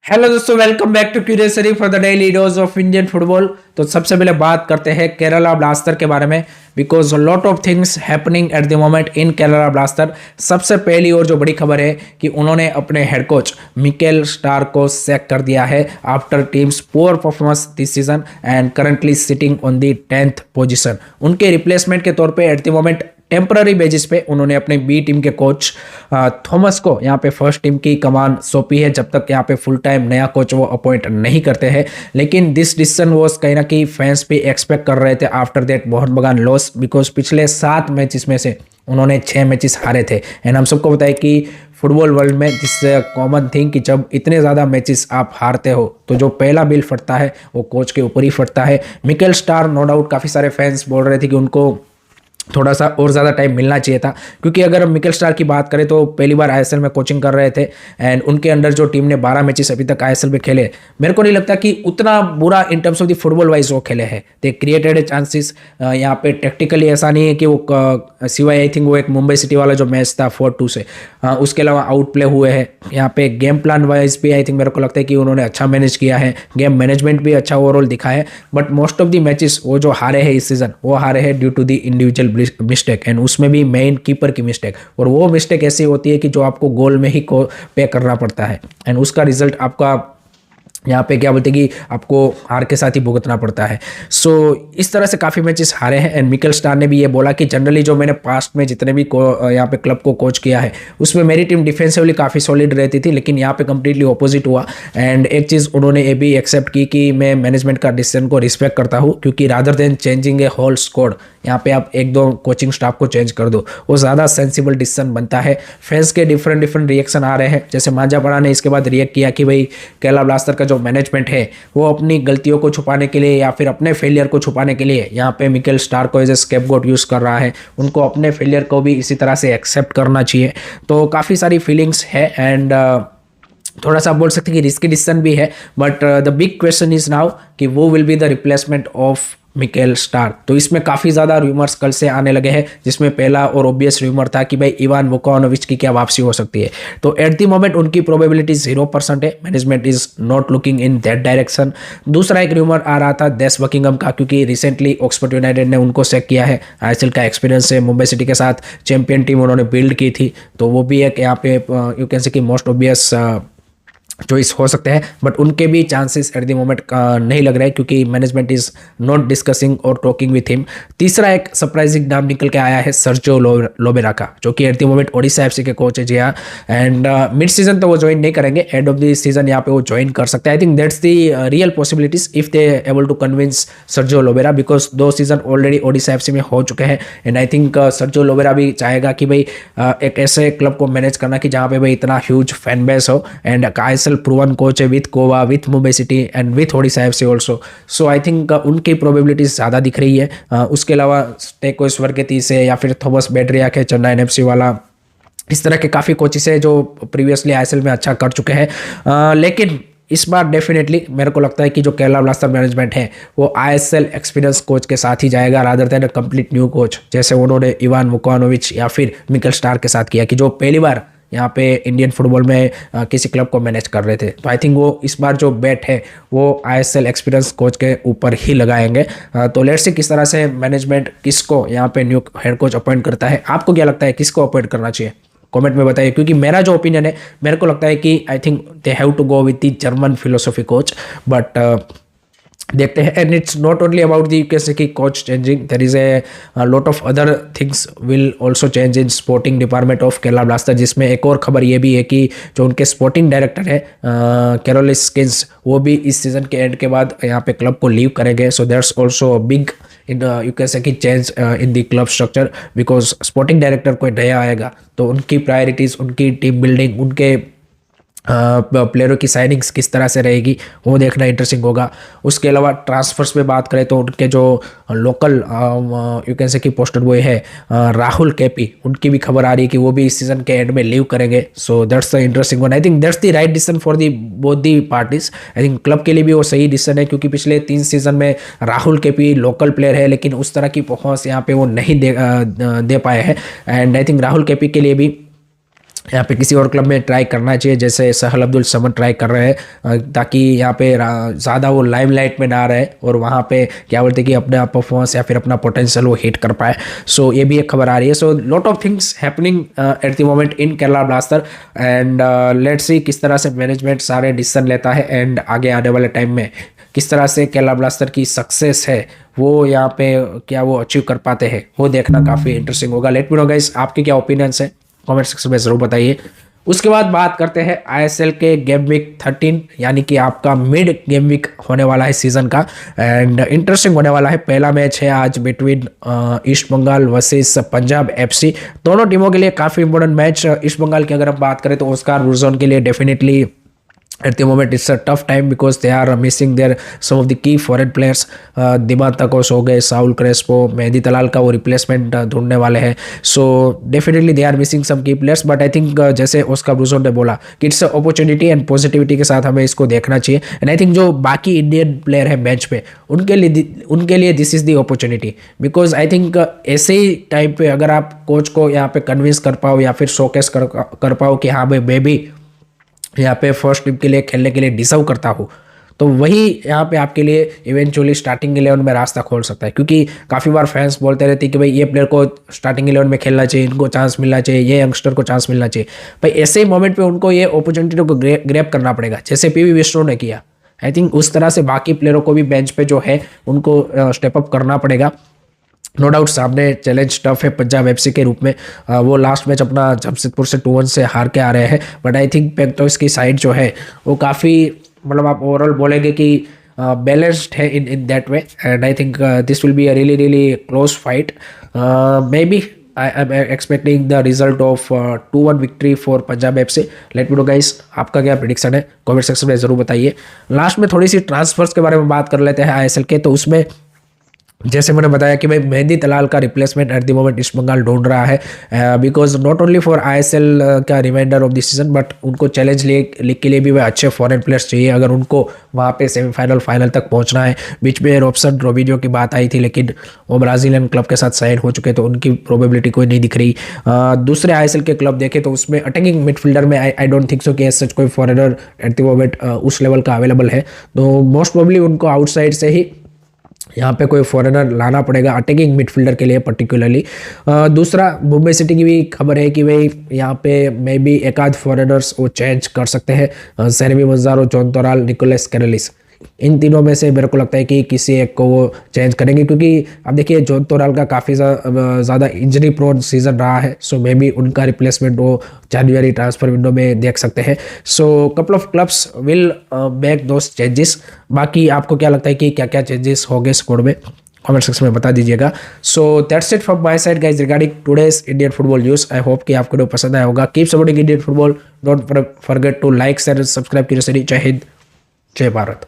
Hello दोस्तों, welcome back to क्यूरियसरी for the daily dose of Indian football. तो सबसे पहले बात करते हैं केरला ब्लास्टर के बारे में, because lot of things happening at the moment in Kerala blaster. सबसे पहली और जो बड़ी खबर है कि उन्होंने अपने हेड कोच मिकेल स्टार को सैक कर दिया है after teams poor performance this season and currently sitting on the 10th position. उनके रिप्लेसमेंट के तौर पे eight the moment temporary basis पे उन्होंने अपने बी टीम के कोच थॉमस को यहाँ पे फर्स्ट टीम की कमान सौंपी है, जब तक यहाँ पे फुल टाइम नया कोच वो अपॉइंट नहीं करते हैं। लेकिन दिस डिसीजन वॉज कहीं ना कहीं फैंस भी एक्सपेक्ट कर रहे थे आफ्टर दैट बहुत बड़ा लॉस, बिकॉज पिछले 7 मैचेस में से उन्होंने 6 मैचेस हारे थे। एंड हम सबको बताया कि फुटबॉल वर्ल्ड में दिस कॉमन थिंग कि जब इतने ज़्यादा मैचेस आप हारते हो तो जो पहला बिल फटता है वो कोच के ऊपर ही फटता है। मिकेल स्टार नो डाउट काफ़ी सारे फैंस बोल रहे थे कि उनको थोड़ा सा और ज़्यादा टाइम मिलना चाहिए था, क्योंकि अगर हम मिकेल स्टार की बात करें तो पहली बार आईएसएल में कोचिंग कर रहे थे एंड उनके अंडर जो टीम ने 12 मैचेस अभी तक आईएसएल में खेले, मेरे को नहीं लगता कि उतना बुरा in terms of the football wise वो खेले हैं। दे क्रिएटेड चांसेस यहाँ पे टेक्टिकली ऐसा नहीं है कि वो सिवाय आई थिंक वो एक मुंबई सिटी वाला जो मैच था 4-2 से, उसके अलावा आउट प्ले हुए हैं। यहाँ पे गेम प्लान वाइज भी आई थिंक मेरे को लगता है कि उन्होंने अच्छा मैनेज किया है, गेम मैनेजमेंट भी अच्छा ओवरऑल दिखा है। But most of the matches वो जो हारे हैं इस सीजन वो हारे हैं due to the individual mistake, and उसमें भी मेन कीपर की मिस्टेक। और वो मिस्टेक ऐसी होती है कि जो आपको गोल में ही को पे करना पड़ता है एंड उसका रिजल्ट आपका यहाँ पे क्या बोलते हैं कि आपको हार के साथ ही भुगतना पड़ता है। सो इस तरह से काफ़ी मैचेस हारे हैं एंड मिकेल स्टार ने भी ये बोला कि जनरली जो मैंने पास्ट में जितने भी यहाँ पे क्लब को कोच किया है उसमें मेरी टीम डिफेंसिवली काफ़ी सॉलिड रहती थी, लेकिन यहाँ पे कंप्लीटली ऑपोजिट हुआ। एंड एक चीज़ उन्होंने ये भी एक्सेप्ट की कि मैं मैनेजमेंट का डिसीजन को रिस्पेक्ट करता हूँ, क्योंकि rather than changing a whole squad यहाँ पे आप 1-2 कोचिंग स्टाफ को चेंज कर दो, वो ज़्यादा सेंसिबल डिसीजन बनता है। फैंस के डिफरेंट रिएक्शन आ रहे हैं, जैसे मांझापड़ा ने इसके बाद रिएक्ट किया कि भाई केरला ब्लास्टर का जो मैनेजमेंट है वो अपनी गलतियों को छुपाने के लिए या फिर अपने फेलियर को छुपाने के लिए यहाँ पे मिकेल स्टार को एज ए स्केपगोट यूज़ कर रहा है। उनको अपने फेलियर को भी इसी तरह से एक्सेप्ट करना चाहिए। तो काफ़ी सारी फीलिंग्स है एंड थोड़ा सा बोल सकते हैं कि रिस्की डिसीजन भी है, but the big question is now कि वो will be the replacement of Mikel star. तो इसमें काफ़ी ज़्यादा रूमर्स कल से आने लगे हैं, जिसमें पहला और ऑब्वियस रूमर था कि भाई इवान वुकानोविच की क्या वापसी हो सकती है। तो एट द मोमेंट उनकी प्रोबेबिलिटी 0% है, management is not looking in that direction. दूसरा एक रूमर आ रहा था डेस बकिंगम का, क्योंकि रिसेंटली ऑक्सफोर्ड यूनाइटेड ने उनको सेक किया है, आईएसएल का एक्सपीरियंस है, मुंबई सिटी के साथ चैंपियन टीम उन्होंने बिल्ड की थी, तो वो भी एक यहाँ पे यू कैन से कि मोस्ट ऑब्वियस चॉइस हो सकते हैं। बट उनके भी चांसेस एट द मोमेंट नहीं लग रहे हैं, क्योंकि मैनेजमेंट इज नॉट डिस्कसिंग और टॉकिंग विथ हिम। तीसरा एक सरप्राइजिंग नाम निकल के आया है सर्जियो लोबेरा का, जो कि eight the moment Odisha FC के कोच है। जी हाँ, एंड मिड सीजन तो वो ज्वाइन नहीं करेंगे, एंड ऑफ द सीजन यहाँ पे वो ज्वाइन कर सकते हैं। I think that's the real possibilities if they able to convince Sergio Lobera, because 2 season already Odisha FC में हो चुके हैं। And I think Sergio Lobera भी चाहेगा कि भाई एक ऐसे क्लब को मैनेज करना कि जहाँ पे भाई इतना ह्यूज फैन बेस हो, एंड आईएसएल प्रूवन कोच है with Goa, with Mumbai city and with Odisha FC also. So I think उनकी प्रोबेबिलिटीज ज़्यादा दिख रही है। उसके अलावा टेको स्वर्गेती से या फिर थॉमस बेड्रिया के चेन्नई एफसी वाला, इस तरह के काफ़ी कोचेस है जो प्रीवियसली आईएसएल में अच्छा कर चुके हैं। लेकिन इस बार डेफिनेटली मेरे को लगता है कि जो केरला ब्लास्टर मैनेजमेंट है वो आईएसएल एक्सपीरियंस कोच के साथ ही जाएगा, rather than a complete new coach, जैसे उन्होंने इवान वुकानोविच या फिर मिकेल स्टार के साथ किया, कि जो पहली बार यहाँ पे इंडियन फुटबॉल में किसी क्लब को मैनेज कर रहे थे। तो आई थिंक वो इस बार जो बेट है वो आईएसएल एक्सपीरियंस कोच के ऊपर ही लगाएंगे। तो लेट्स सी किस तरह से मैनेजमेंट किसको यहाँ पे न्यू हेड कोच अपॉइंट करता है। आपको क्या लगता है किसको अपॉइंट करना चाहिए, कमेंट में बताइए, क्योंकि मेरा जो ओपिनियन है मेरे को लगता है कि I think they have to go with the German philosophy coach. But देखते हैं, and it's not only about the कैसे कि coach changing, there is a lot of other things will also change in sporting department of Kerala Blaster, जिसमें एक और खबर ये भी है कि जो उनके स्पोर्टिंग डायरेक्टर है कैरोलिस स्किन्स, वो भी इस सीजन के एंड के बाद यहाँ पे क्लब को लीव करेंगे। So that's also big in you can say कि change in the club structure, because sporting director कोई नया आएगा तो उनकी प्रायोरिटीज़, उनकी टीम बिल्डिंग, उनके प्लेयरों की साइनिंग्स किस तरह से रहेगी वो देखना इंटरेस्टिंग होगा। उसके अलावा ट्रांसफर्स में बात करें तो उनके जो लोकल यू कैन से कि पोस्टेड बॉय है राहुल केपी, उनकी भी खबर आ रही है कि वो भी इस सीजन के एंड में लीव करेंगे। So that's the interesting one. I think that's the right decision for the both the parties. I think club के लिए भी वो सही डिसीजन है, क्योंकि पिछले 3 सीजन में राहुल केपी लोकल प्लेयर है, लेकिन उस तरह की परफॉर्मेंस यहाँ पे वो नहीं दे पाए हैं। And I think Rahul KP के लिए भी यहाँ पे किसी और क्लब में ट्राई करना चाहिए, जैसे सहल अब्दुल समद ट्राई कर रहे हैं, ताकि यहाँ पे ज़्यादा वो लाइमलाइट में ना रहे और वहाँ पे क्या बोलते हैं कि अपना परफॉर्मेंस या फिर अपना पोटेंशियल वो हिट कर पाए। सो ये भी एक खबर आ रही है। So lot of things happening at the moment in Kerala blaster and let's see किस तरह से मैनेजमेंट सारे डिसीजन लेता है एंड आगे आने वाले टाइम में किस तरह से केरला ब्लास्टर की सक्सेस है वो यहाँ पे क्या वो अचीव कर पाते हैं, वो देखना काफ़ी इंटरेस्टिंग होगा। लेट मी नो गाइस आपके क्या ओपिनियंस है, कमेंट सेक्शन में जरूर बताइए। उसके बाद बात करते हैं आईएसएल के गेम वीक 13 यानी कि आपका मिड गेम वीक होने वाला है सीजन का एंड इंटरेस्टिंग होने वाला है। पहला मैच है आज between east Bengal versus Punjab FC. दोनों टीमों के लिए काफ़ी इंपॉर्टेंट मैच। ईस्ट बंगाल की अगर हम बात करें तो ऑस्कार ब्रूजन के लिए definitely at the moment it's a tough time because they are missing their some of the key foreign players। दिमाग तकोस हो गए, साउल क्रेस्पो, मेहदी तलाल का वो रिप्लेसमेंट ढूंढने वाले हैं। So definitely they are missing some key players but I think जैसे Oscar Bruzon ने बोला कि इट्स अपॉर्चुनिटी एंड पॉजिटिविटी के साथ हमें इसको देखना चाहिए एंड आई थिंक जो बाकी इंडियन प्लेयर है मैच पे उनके लिए this is the opportunity because I think ऐसे ही टाइम पे अगर आप कोच को यहाँ पे कन्विंस कर पाओ या फिर शोकेस कर पाओ कि हाँ भाई मैं भी यहाँ पे फर्स्ट टीम के लिए खेलने के लिए डिजर्व करता हूँ, तो वही यहाँ पे आपके लिए इवेंचुअली स्टार्टिंग 11 में रास्ता खोल सकता है। क्योंकि काफ़ी बार फैंस बोलते रहते हैं कि भाई ये प्लेयर को स्टार्टिंग 11 में खेलना चाहिए, इनको चांस मिलना चाहिए, ये यंगस्टर को चांस मिलना चाहिए। भाई ऐसे ही मोमेंट पे उनको ये अपॉर्चुनिटी को ग्रैब करना पड़ेगा जैसे पीवी विष्णु ने किया। आई थिंक उस तरह से बाकी प्लेयरों को भी बेंच पे जो है उनको स्टेप अप करना पड़ेगा। नो डाउट सामने चैलेंज टफ है पंजाब एफसी के रूप में। वो लास्ट मैच अपना जमशेदपुर से 2-1 से हार के आ रहे हैं बट आई थिंक पेक्टोस की साइड जो है वो काफ़ी मतलब आप ओवरऑल बोलेंगे कि बैलेंस्ड है in that way and I think this will be a really close fight. Maybe I am expecting the result of 2-1 victory for Punjab FC. Let me know guys आपका क्या प्रेडिक्शन है, comment section में ज़रूर बताइए। Last में थोड़ी सी transverse के बारे में बात कर लेते हैं आईएसएल के। तो उसमें जैसे मैंने बताया कि भाई मेहदी तलाल का replacement at the moment East Bengal ढूंढ रहा है because not only for ISL का reminder of this season but उनको चैलेंज लीग के लिए भी वह अच्छे फॉरेन प्लेयर्स चाहिए अगर उनको वहाँ पे सेमीफाइनल फाइनल तक पहुँचना है। बीच में रॉबसन रोबिनियो की बात आई थी लेकिन वो ब्राज़ीलियन क्लब के साथ साइन हो चुके तो उनकी प्रोबेबिलिटी कोई नहीं दिख रही। दूसरे आईएसएल के क्लब देखें तो उसमें अटैकिंग मिडफील्डर में आई डोंट थिंक सो कि सच कोई फॉरेनर एट द मोमेंट उस लेवल का अवेलेबल है, तो मोस्ट प्रोबेबली उनको आउटसाइड से ही यहाँ पे कोई फॉरेनर लाना पड़ेगा अटैकिंग मिडफील्डर के लिए पर्टिकुलरली। दूसरा मुंबई सिटी की भी खबर है कि भाई यहाँ पे मे बी एक आध फॉरेनर्स वो चेंज कर सकते हैं, सेरेमी मज़ारो, जॉन तोराल, निकोलस कैरेलिस, इन तीनों में से मेरे को लगता है कि किसी एक को वो चेंज करेंगे क्योंकि अब देखिए जॉन तोराल का काफ़ी ज़्यादा इंजरी प्रोन सीजन रहा है। सो मे बी उनका रिप्लेसमेंट वो जनवरी ट्रांसफर विंडो में देख सकते हैं। So couple of clubs will make those changes. बाकी आपको क्या लगता है कि क्या क्या चेंजेस होंगे स्क्वाड में, कमेंट सेक्शन में बता दीजिएगा। So that's it from my side guys regarding today's Indian football news. I hope कि आपको पसंद आया होगा। Keep supporting Indian football, don't forget to like share subscribe की। जय हिंद, जय भारत।